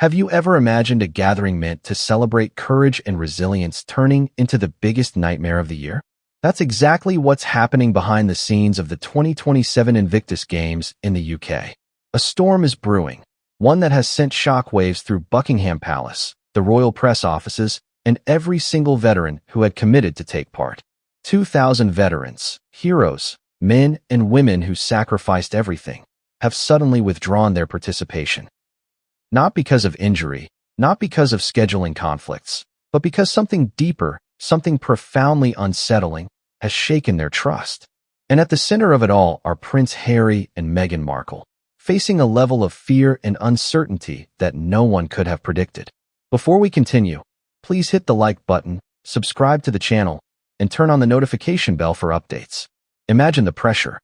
Have you ever imagined a gathering meant to celebrate courage and resilience turning into the biggest nightmare of the year? That's exactly what's happening behind the scenes of the 2027 Invictus Games in the UK. A storm is brewing, one that has sent shockwaves through Buckingham Palace, the royal press offices, and every single veteran who had committed to take part. 2,000 veterans, heroes, men and women who sacrificed everything, have suddenly withdrawn their participation. Not because of injury, not because of scheduling conflicts, but because something deeper, something profoundly unsettling, has shaken their trust. And at the center of it all are Prince Harry and Meghan Markle, facing a level of fear and uncertainty that no one could have predicted. Before we continue, please hit the like button, subscribe to the channel, and turn on the notification bell for updates. Imagine the pressure.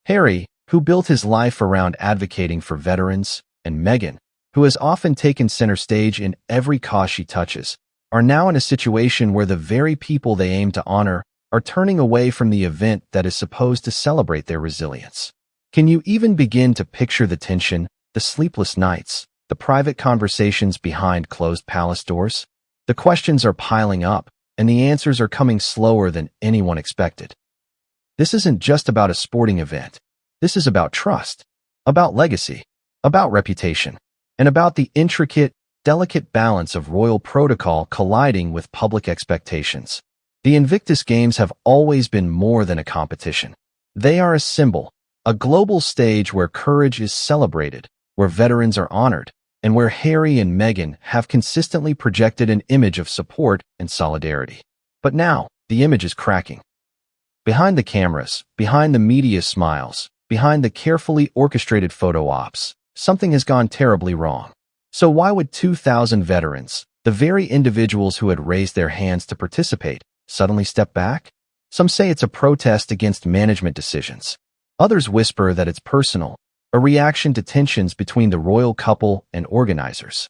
Harry, who built his life around advocating for veterans, and Meghan, who has often taken center stage in every cause she touches, are now in a situation where the very people they aim to honor are turning away from the event that is supposed to celebrate their resilience. Can you even begin to picture the tension, the sleepless nights, the private conversations behind closed palace doors? The questions are piling up, and the answers are coming slower than anyone expected. This isn't just about a sporting event. This is about trust, about legacy, about reputation, and about the intricate, delicate balance of royal protocol colliding with public expectations. The Invictus Games have always been more than a competition. They are a symbol, a global stage where courage is celebrated, where veterans are honored, and where Harry and Meghan have consistently projected an image of support and solidarity. But now, the image is cracking. Behind the cameras, behind the media smiles, behind the carefully orchestrated photo ops, something has gone terribly wrong. So why would 2,000 veterans, the very individuals who had raised their hands to participate, suddenly step back? Some say it's a protest against management decisions. Others whisper that it's personal, a reaction to tensions between the royal couple and organizers.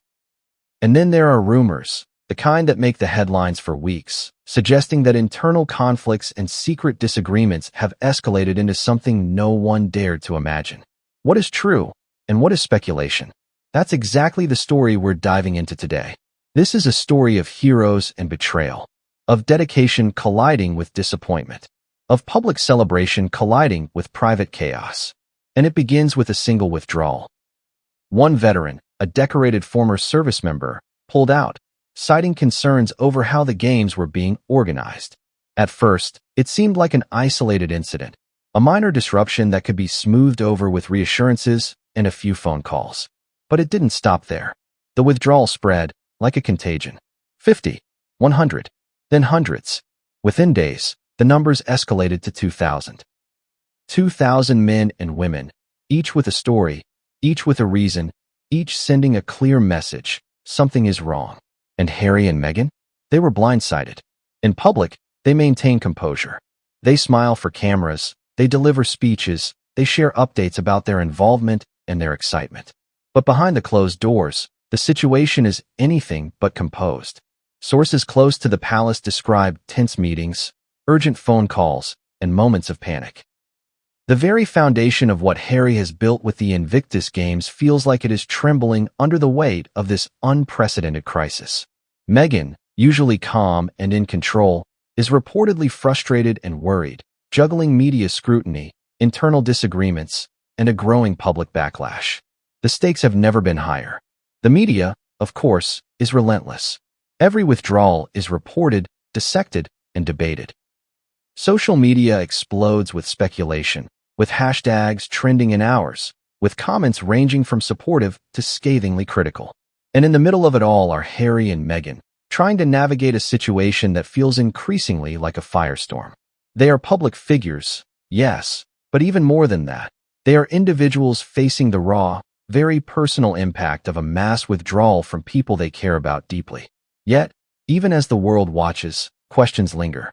And then there are rumors, the kind that make the headlines for weeks, suggesting that internal conflicts and secret disagreements have escalated into something no one dared to imagine. What is true? And what is speculation? That's exactly the story we're diving into today. This is a story of heroes and betrayal, of dedication colliding with disappointment, of public celebration colliding with private chaos. And it begins with a single withdrawal. One veteran, a decorated former service member, pulled out, citing concerns over how the games were being organized. At first, it seemed like an isolated incident, a minor disruption that could be smoothed over with reassurances and a few phone calls. But it didn't stop there. The withdrawal spread like a contagion. 50, 100, then hundreds. Within days, the numbers escalated to 2,000. 2,000 men and women, each with a story, each with a reason, each sending a clear message. Something is wrong. And Harry and Meghan? They were blindsided. In public, they maintain composure. They smile for cameras, they deliver speeches, they share updates about their involvement and their excitement. But behind the closed doors, the situation is anything but composed. Sources close to the palace describe tense meetings, urgent phone calls, and moments of panic. The very foundation of what Harry has built with the Invictus Games feels like it is trembling under the weight of this unprecedented crisis. Meghan, usually calm and in control, is reportedly frustrated and worried, juggling media scrutiny, internal disagreements, and a growing public backlash. The stakes have never been higher. The media, of course, is relentless. Every withdrawal is reported, dissected, and debated. Social media explodes with speculation, with hashtags trending in hours, with comments ranging from supportive to scathingly critical. And in the middle of it all are Harry and Meghan, trying to navigate a situation that feels increasingly like a firestorm. They are public figures, yes, but even more than that, they are individuals facing the raw, very personal impact of a mass withdrawal from people they care about deeply. Yet, even as the world watches, questions linger.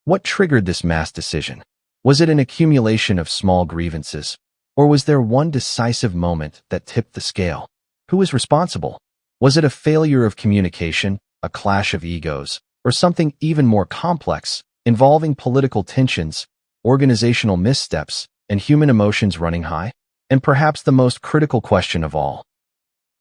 What triggered this mass decision? Was it an accumulation of small grievances, or was there one decisive moment that tipped the scale? Who was responsible? Was it a failure of communication, a clash of egos, or something even more complex, involving political tensions, organizational missteps, and human emotions running high? And perhaps the most critical question of all,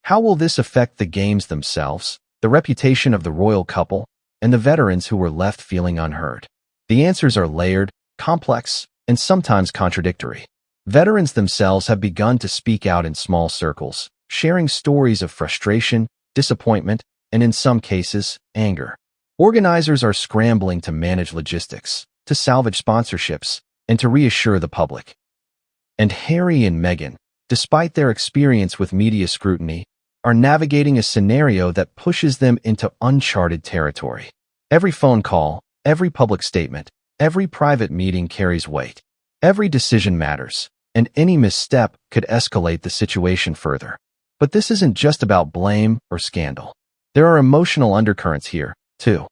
How will this affect the games themselves, the reputation of the royal couple, and the veterans who were left feeling unheard? The answers are layered, complex, and sometimes contradictory. Veterans themselves have begun to speak out in small circles, sharing stories of frustration, disappointment, and in some cases, anger. Organizers are scrambling to manage logistics, to salvage sponsorships, and to reassure the public. And Harry and Meghan, despite their experience with media scrutiny, are navigating a scenario that pushes them into uncharted territory. Every phone call, every public statement, every private meeting carries weight. Every decision matters, and any misstep could escalate the situation further. But this isn't just about blame or scandal. There are emotional undercurrents here, too.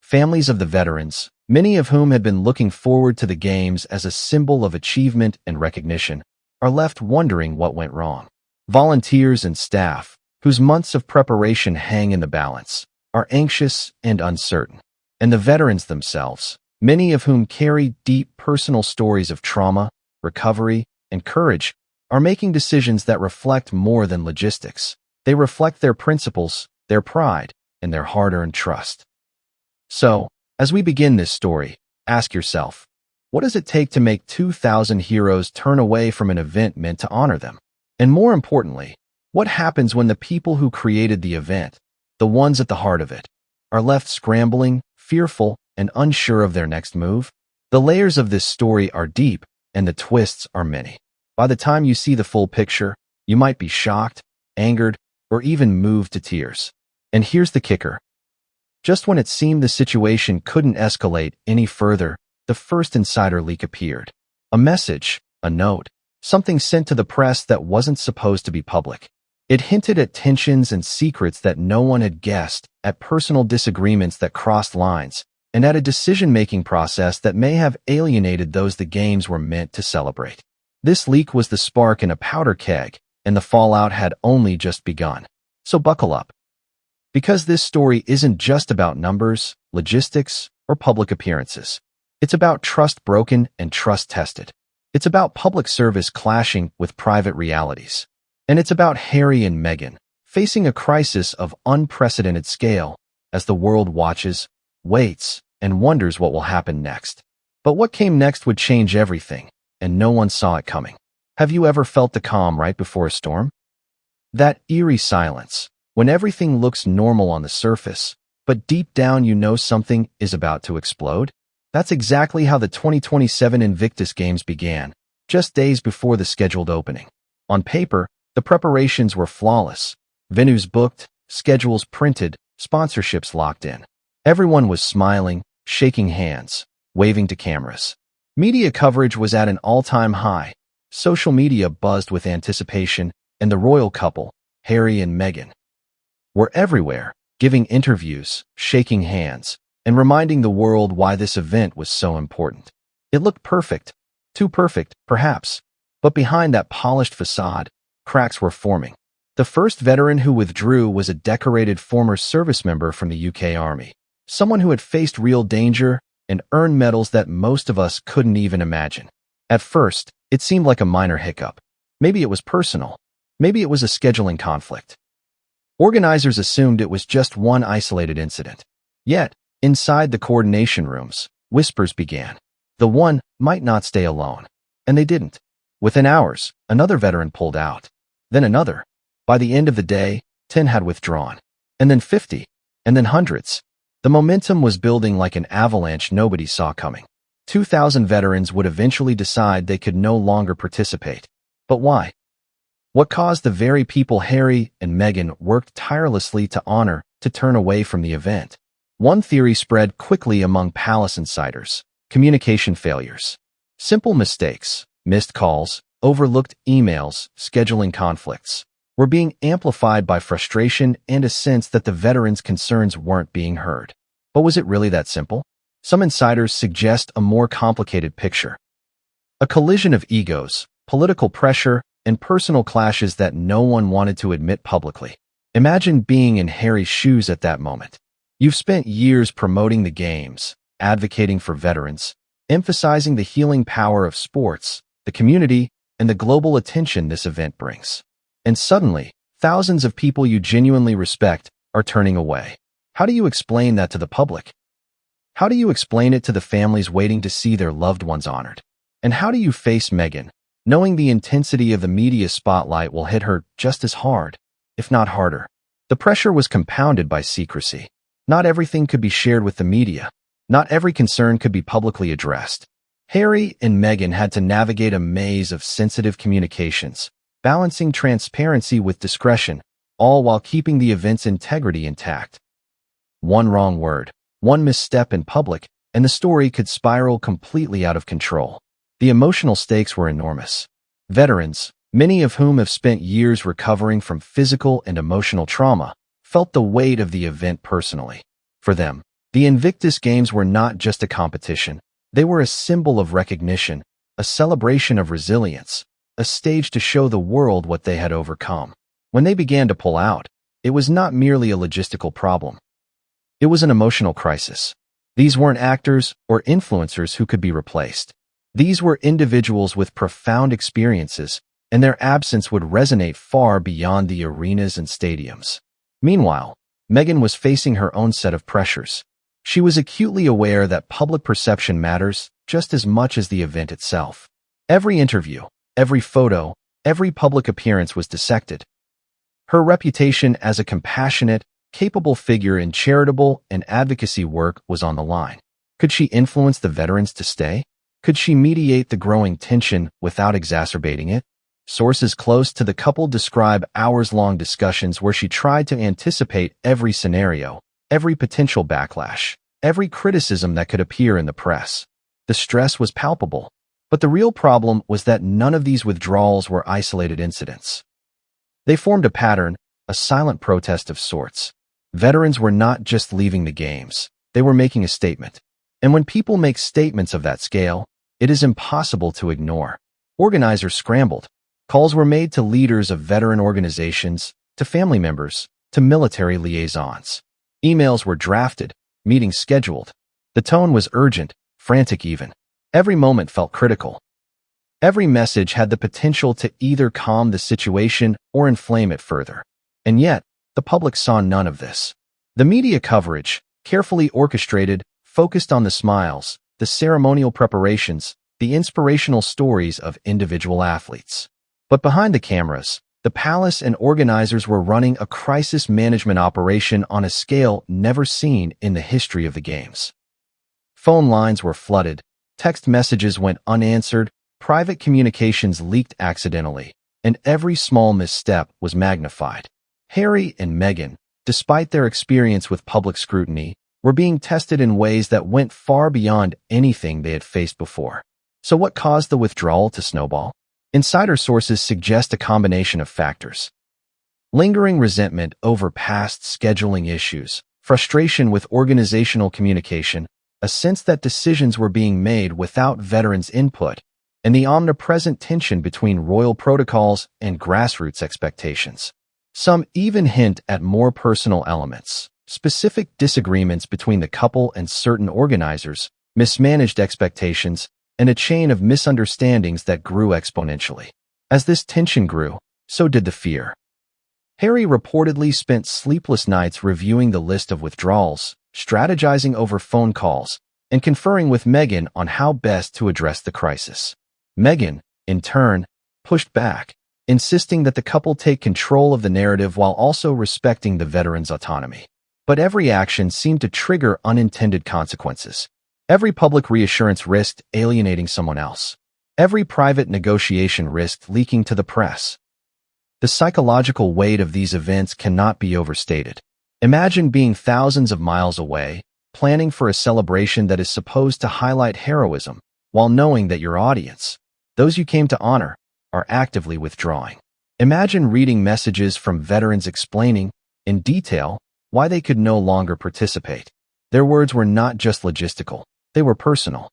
Families of the veterans, many of whom had been looking forward to the games as a symbol of achievement and recognition, are left wondering what went wrong. Volunteers and staff, whose months of preparation hang in the balance, are anxious and uncertain. And the veterans themselves, many of whom carry deep personal stories of trauma, recovery, and courage, are making decisions that reflect more than logistics. They reflect their principles, their pride, and their hard-earned trust. So, as we begin this story, ask yourself, what does it take to make 2,000 heroes turn away from an event meant to honor them? And more importantly, what happens when the people who created the event, the ones at the heart of it, are left scrambling, fearful, and unsure of their next move? The layers of this story are deep, and the twists are many. By the time you see the full picture, you might be shocked, angered, or even moved to tears. And here's the kicker. Just when it seemed the situation couldn't escalate any further, the first insider leak appeared. A message, a note, something sent to the press that wasn't supposed to be public. It hinted at tensions and secrets that no one had guessed, at personal disagreements that crossed lines, and at a decision-making process that may have alienated those the games were meant to celebrate. This leak was the spark in a powder keg, and the fallout had only just begun. So buckle up. Because this story isn't just about numbers, logistics, or public appearances. It's about trust broken and trust tested. It's about public service clashing with private realities. And it's about Harry and Meghan facing a crisis of unprecedented scale as the world watches, waits, and wonders what will happen next. But what came next would change everything, and no one saw it coming. Have you ever felt the calm right before a storm? That eerie silence, when everything looks normal on the surface, but deep down you know something is about to explode? That's exactly how the 2027 Invictus Games began, just days before the scheduled opening. On paper, the preparations were flawless. Venues booked, schedules printed, sponsorships locked in. Everyone was smiling, shaking hands, waving to cameras. Media coverage was at an all-time high. Social media buzzed with anticipation, and the royal couple, Harry and Meghan, were everywhere, giving interviews, shaking hands, and reminding the world why this event was so important. It looked perfect. Too perfect, perhaps. But behind that polished facade, cracks were forming. The first veteran who withdrew was a decorated former service member from the UK Army, someone who had faced real danger and earned medals that most of us couldn't even imagine. At first, it seemed like a minor hiccup. Maybe it was personal. Maybe it was a scheduling conflict. Organizers assumed it was just one isolated incident. Yet, inside the coordination rooms, whispers began. The one might not stay alone. And they didn't. Within hours, another veteran pulled out. Then another. By the end of the day, 10 had withdrawn. And then 50. And then hundreds. The momentum was building like an avalanche nobody saw coming. 2,000 veterans would eventually decide they could no longer participate. But why? What caused the very people Harry and Meghan worked tirelessly to honor to turn away from the event? One theory spread quickly among palace insiders: communication failures. Simple mistakes, missed calls, overlooked emails, scheduling conflicts, were being amplified by frustration and a sense that the veterans' concerns weren't being heard. But was it really that simple? Some insiders suggest a more complicated picture. A collision of egos, political pressure, and personal clashes that no one wanted to admit publicly. Imagine being in Harry's shoes at that moment. You've spent years promoting the games, advocating for veterans, emphasizing the healing power of sports, the community, and the global attention this event brings. And suddenly, thousands of people you genuinely respect are turning away. How do you explain that to the public? How do you explain it to the families waiting to see their loved ones honored? And how do you face Meghan, knowing the intensity of the media spotlight will hit her just as hard, if not harder? The pressure was compounded by secrecy. Not everything could be shared with the media. Not every concern could be publicly addressed. Harry and Meghan had to navigate a maze of sensitive communications, balancing transparency with discretion, all while keeping the event's integrity intact. One wrong word, one misstep in public, and the story could spiral completely out of control. The emotional stakes were enormous. Veterans, many of whom have spent years recovering from physical and emotional trauma, felt the weight of the event personally. For them, the Invictus Games were not just a competition. They were a symbol of recognition, a celebration of resilience, a stage to show the world what they had overcome. When they began to pull out, it was not merely a logistical problem. It was an emotional crisis. These weren't actors or influencers who could be replaced. These were individuals with profound experiences, and their absence would resonate far beyond the arenas and stadiums. Meanwhile, Meghan was facing her own set of pressures. She was acutely aware that public perception matters just as much as the event itself. Every interview, every photo, every public appearance was dissected. Her reputation as a compassionate, capable figure in charitable and advocacy work was on the line. Could she influence the veterans to stay? Could she mediate the growing tension without exacerbating it? Sources close to the couple describe hours-long discussions where she tried to anticipate every scenario, every potential backlash, every criticism that could appear in the press. The stress was palpable, but the real problem was that none of these withdrawals were isolated incidents. They formed a pattern, a silent protest of sorts. Veterans were not just leaving the games, they were making a statement. And when people make statements of that scale, it is impossible to ignore. Organizers scrambled. Calls were made to leaders of veteran organizations, to family members, to military liaisons. Emails were drafted, meetings scheduled. The tone was urgent, frantic even. Every moment felt critical. Every message had the potential to either calm the situation or inflame it further. And yet, the public saw none of this. The media coverage, carefully orchestrated, focused on the smiles, the ceremonial preparations, the inspirational stories of individual athletes. But behind the cameras, the palace and organizers were running a crisis management operation on a scale never seen in the history of the games. Phone lines were flooded, text messages went unanswered, private communications leaked accidentally, and every small misstep was magnified. Harry and Meghan, despite their experience with public scrutiny, were being tested in ways that went far beyond anything they had faced before. So what caused the withdrawal to snowball? Insider sources suggest a combination of factors. Lingering resentment over past scheduling issues, frustration with organizational communication, a sense that decisions were being made without veterans' input, and the omnipresent tension between royal protocols and grassroots expectations. Some even hint at more personal elements, specific disagreements between the couple and certain organizers, mismanaged expectations, and a chain of misunderstandings that grew exponentially. As this tension grew, so did the fear. Harry reportedly spent sleepless nights reviewing the list of withdrawals, strategizing over phone calls, and conferring with Meghan on how best to address the crisis. Meghan, in turn, pushed back, insisting that the couple take control of the narrative while also respecting the veterans' autonomy. But every action seemed to trigger unintended consequences. Every public reassurance risked alienating someone else. Every private negotiation risked leaking to the press. The psychological weight of these events cannot be overstated. Imagine being thousands of miles away, planning for a celebration that is supposed to highlight heroism, while knowing that your audience, those you came to honor, are actively withdrawing. Imagine reading messages from veterans explaining, in detail, why they could no longer participate. Their words were not just logistical, they were personal.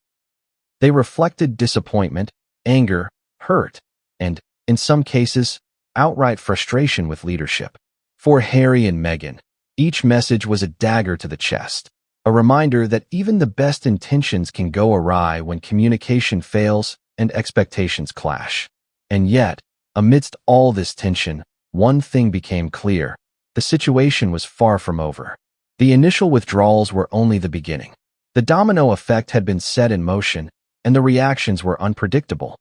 They reflected disappointment, anger, hurt, and, in some cases, outright frustration with leadership. For Harry and Meghan, each message was a dagger to the chest, a reminder that even the best intentions can go awry when communication fails and expectations clash. And yet, amidst all this tension, one thing became clear. The situation was far from over. The initial withdrawals were only the beginning. The domino effect had been set in motion, and the reactions were unpredictable.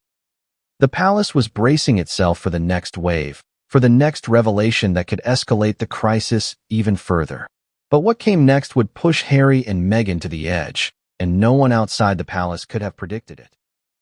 The palace was bracing itself for the next wave, for the next revelation that could escalate the crisis even further. But what came next would push Harry and Meghan to the edge, and no one outside the palace could have predicted it.